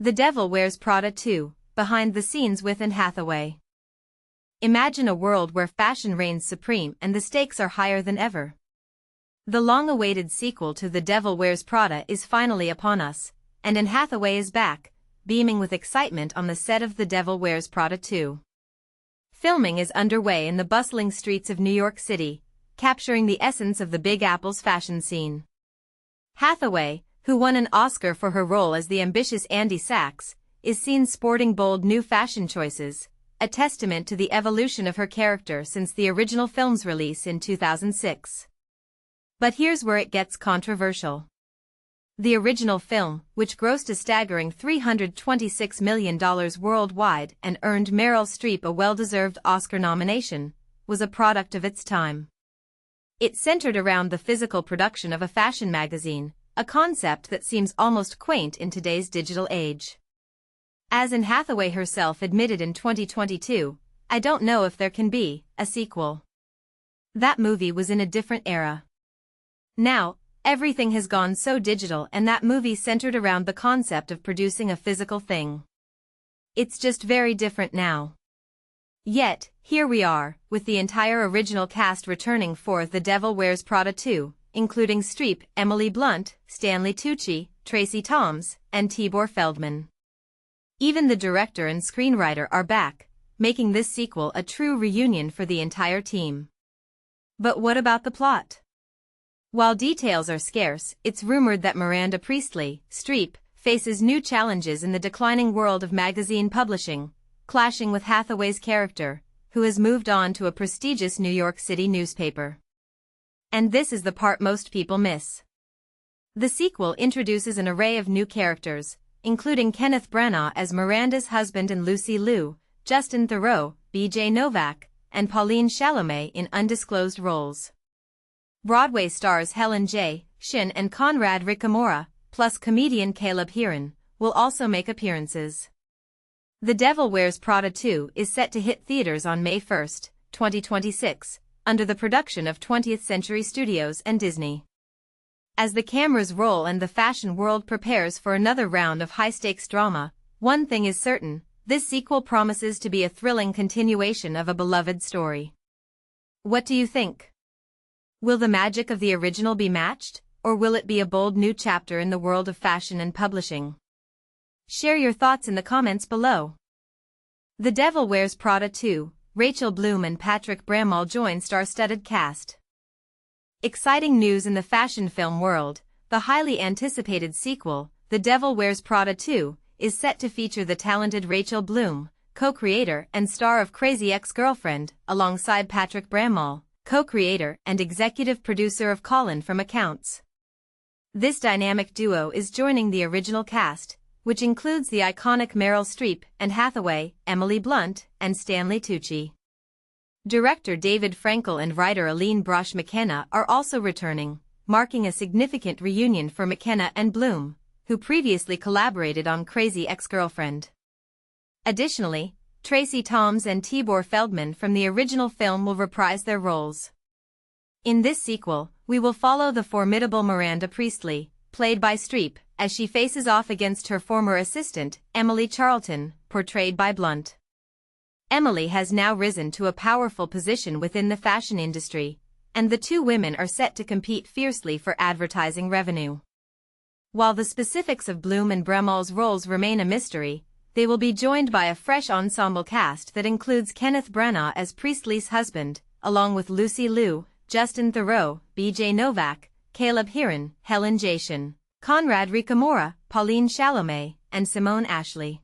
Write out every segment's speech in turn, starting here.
The Devil Wears Prada 2, behind the scenes with Anne Hathaway. Imagine a world where fashion reigns supreme and the stakes are higher than ever. The long-awaited sequel to The Devil Wears Prada is finally upon us, and Anne Hathaway is back, beaming with excitement on the set of The Devil Wears Prada 2. Filming is underway in the bustling streets of New York City, capturing the essence of the Big Apple's fashion scene. Hathaway, who won an Oscar for her role as the ambitious Andy Sachs, is seen sporting bold new fashion choices, a testament to the evolution of her character since the original film's release in 2006. But here's where it gets controversial. The original film, which grossed a staggering $326 million worldwide and earned Meryl Streep a well-deserved Oscar nomination, was a product of its time. It centered around the physical production of a fashion magazine, a concept that seems almost quaint in today's digital age. As Anne Hathaway herself admitted in 2022, "I don't know if there can be a sequel. That movie was in a different era. Now, everything has gone so digital, and that movie centered around the concept of producing a physical thing. It's just very different now." Yet, here we are, with the entire original cast returning for The Devil Wears Prada 2, including Streep, Emily Blunt, Stanley Tucci, Tracy Thoms, and Tibor Feldman. Even the director and screenwriter are back, making this sequel a true reunion for the entire team. But what about the plot? While details are scarce, it's rumored that Miranda Streep faces new challenges in the declining world of magazine publishing, clashing with Hathaway's character, who has moved on to a prestigious New York City newspaper. And this is the part most people miss. The sequel introduces an array of new characters, including Kenneth Branagh as Miranda's husband and Lucy Liu, Justin Theroux, B.J. Novak, and Pauline Chalamet in undisclosed roles. Broadway stars Helen J. Shin and Conrad Ricamora, plus comedian Caleb Hearon, will also make appearances. The Devil Wears Prada 2 is set to hit theaters on May 1, 2026, under the production of 20th Century Studios and Disney. As the cameras roll and the fashion world prepares for another round of high-stakes drama, one thing is certain: this sequel promises to be a thrilling continuation of a beloved story. What do you think? Will the magic of the original be matched, or will it be a bold new chapter in the world of fashion and publishing? Share your thoughts in the comments below. The Devil Wears Prada 2, Rachel Bloom and Patrick Brammall join star-studded cast. Exciting news in the fashion film world: the highly anticipated sequel, The Devil Wears Prada 2, is set to feature the talented Rachel Bloom, co-creator and star of Crazy Ex-Girlfriend, alongside Patrick Brammall, co-creator and executive producer of Colin from Accounts. This dynamic duo is joining the original cast, which includes the iconic Meryl Streep, Anne Hathaway, Emily Blunt, and Stanley Tucci. Director David Frankel and writer Aline Brosh McKenna are also returning, marking a significant reunion for McKenna and Bloom, who previously collaborated on Crazy Ex-Girlfriend. Additionally, Tracy Thoms and Tibor Feldman from the original film will reprise their roles. In this sequel, we will follow the formidable Miranda Priestley, played by Streep, as she faces off against her former assistant, Emily Charlton, portrayed by Blunt. Emily has now risen to a powerful position within the fashion industry, and the two women are set to compete fiercely for advertising revenue. While the specifics of Bloom and Brammall's roles remain a mystery, they will be joined by a fresh ensemble cast that includes Kenneth Branagh as Priestley's husband, along with Lucy Liu, Justin Theroux, B.J. Novak, Caleb Hearon, Helen J. Shin, Conrad Ricamora, Pauline Chalamet, and Simone Ashley.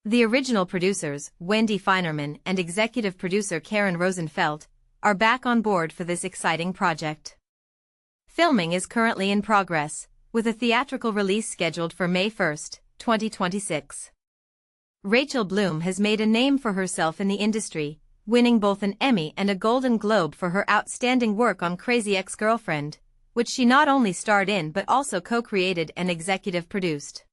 The original producers, Wendy Finerman and executive producer Karen Rosenfeld, are back on board for this exciting project. Filming is currently in progress, with a theatrical release scheduled for May 1, 2026. Rachel Bloom has made a name for herself in the industry, winning both an Emmy and a Golden Globe for her outstanding work on Crazy Ex-Girlfriend, which she not only starred in but also co-created and executive produced.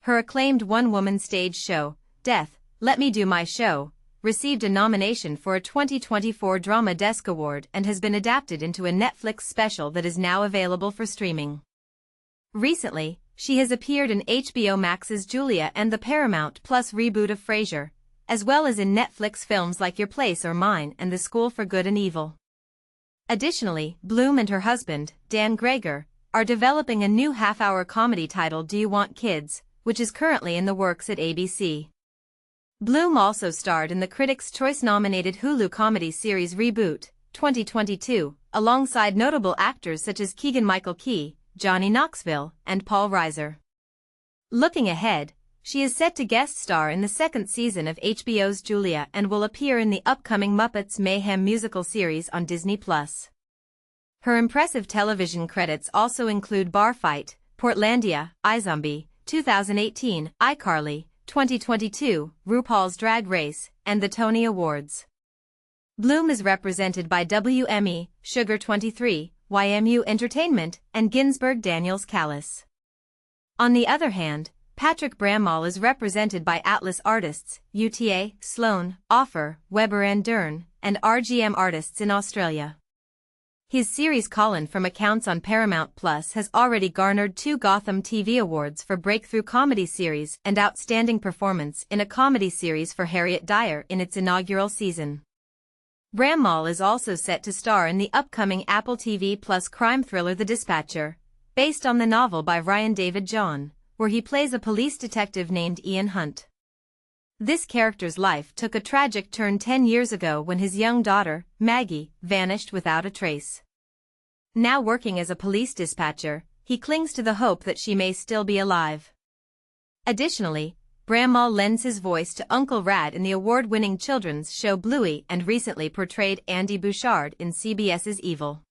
Her acclaimed one-woman stage show, Death, Let Me Do My Show, received a nomination for a 2024 Drama Desk Award and has been adapted into a Netflix special that is now available for streaming. Recently, she has appeared in HBO Max's Julia and the Paramount Plus reboot of Frasier, as well as in Netflix films like Your Place or Mine and The School for Good and Evil. Additionally, Bloom and her husband, Dan Gregor, are developing a new half-hour comedy titled Do You Want Kids?, which is currently in the works at ABC. Bloom also starred in the Critics' Choice-nominated Hulu comedy series Reboot, 2022, alongside notable actors such as Keegan-Michael Key, Johnny Knoxville, and Paul Reiser. Looking ahead, she is set to guest star in the second season of HBO's Julia and will appear in the upcoming Muppets Mayhem musical series on Disney+. Her impressive television credits also include Barfight, Portlandia, iZombie, 2018, iCarly, 2022, RuPaul's Drag Race, and the Tony Awards. Bloom is represented by WME, Sugar 23, YMU Entertainment, and Ginsberg Daniels Callis. On the other hand, Patrick Brammall is represented by Atlas Artists, UTA, Sloan, Offer, Weber and Dern, and RGM Artists in Australia. His series Colin from Accounts on Paramount Plus has already garnered 2 Gotham TV Awards for Breakthrough Comedy Series and Outstanding Performance in a Comedy Series for Harriet Dyer in its inaugural season. Brammall is also set to star in the upcoming Apple TV Plus crime thriller The Dispatcher, based on the novel by Ryan David John, where he plays a police detective named Ian Hunt. This character's life took a tragic turn 10 years ago when his young daughter, Maggie, vanished without a trace. Now working as a police dispatcher, he clings to the hope that she may still be alive. Additionally, Brammall lends his voice to Uncle Rad in the award-winning children's show Bluey and recently portrayed Andy Bouchard in CBS's Evil.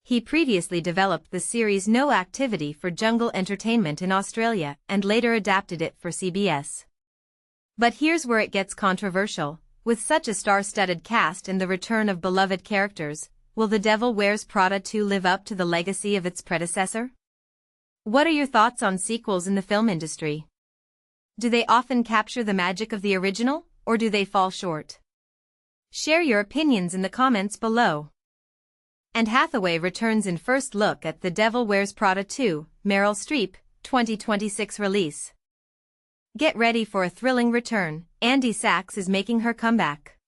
He previously developed the series No Activity for Jungle Entertainment in Australia and later adapted it for CBS. But here's where it gets controversial. With such a star-studded cast and the return of beloved characters, will The Devil Wears Prada 2 live up to the legacy of its predecessor? What are your thoughts on sequels in the film industry? Do they often capture the magic of the original, or do they fall short? Share your opinions in the comments below. Anne Hathaway returns in first look at The Devil Wears Prada 2, Meryl Streep, 2026 release. Get ready for a thrilling return. Andy Sachs is making her comeback.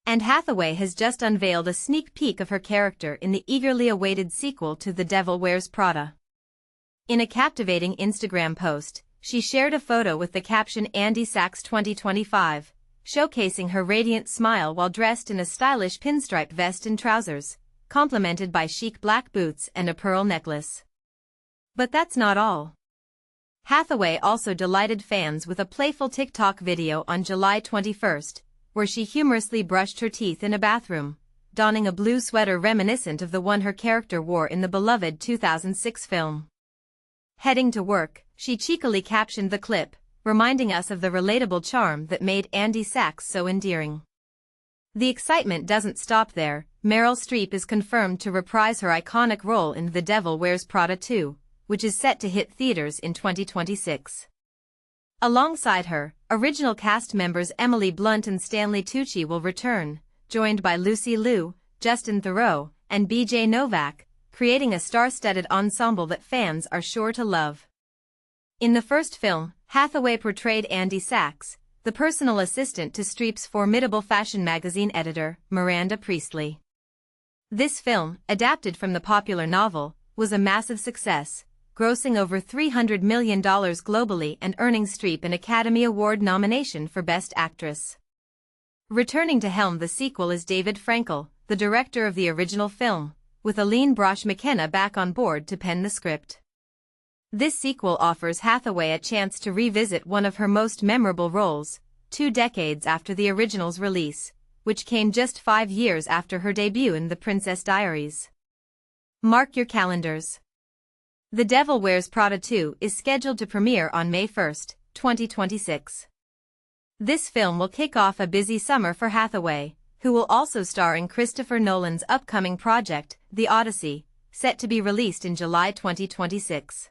Anne Hathaway has just unveiled a sneak peek of her character in the eagerly awaited sequel to The Devil Wears Prada. In a captivating Instagram post, she shared a photo with the caption Andy Sachs 2025, showcasing her radiant smile while dressed in a stylish pinstripe vest and trousers, complemented by chic black boots and a pearl necklace. But that's not all. Hathaway also delighted fans with a playful TikTok video on July 21st, where she humorously brushed her teeth in a bathroom, donning a blue sweater reminiscent of the one her character wore in the beloved 2006 film. Heading to work, she cheekily captioned the clip, reminding us of the relatable charm that made Andy Sachs so endearing. The excitement doesn't stop there. Meryl Streep is confirmed to reprise her iconic role in The Devil Wears Prada 2, which is set to hit theaters in 2026. Alongside her, original cast members Emily Blunt and Stanley Tucci will return, joined by Lucy Liu, Justin Theroux, and BJ Novak, creating a star-studded ensemble that fans are sure to love. In the first film, Hathaway portrayed Andy Sachs, the personal assistant to Streep's formidable fashion magazine editor, Miranda Priestley. This film, adapted from the popular novel, was a massive success, grossing over $300 million globally and earning Streep an Academy Award nomination for Best Actress. Returning to helm the sequel is David Frankel, the director of the original film, with Aline Brosh McKenna back on board to pen the script. This sequel offers Hathaway a chance to revisit one of her most memorable roles, 2 decades after the original's release, which came just 5 years after her debut in The Princess Diaries. Mark your calendars. The Devil Wears Prada 2 is scheduled to premiere on May 1, 2026. This film will kick off a busy summer for Hathaway, who will also star in Christopher Nolan's upcoming project, The Odyssey, set to be released in July 2026.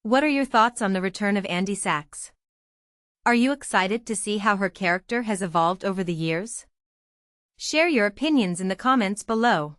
What are your thoughts on the return of Andy Sachs? Are you excited to see how her character has evolved over the years? Share your opinions in the comments below.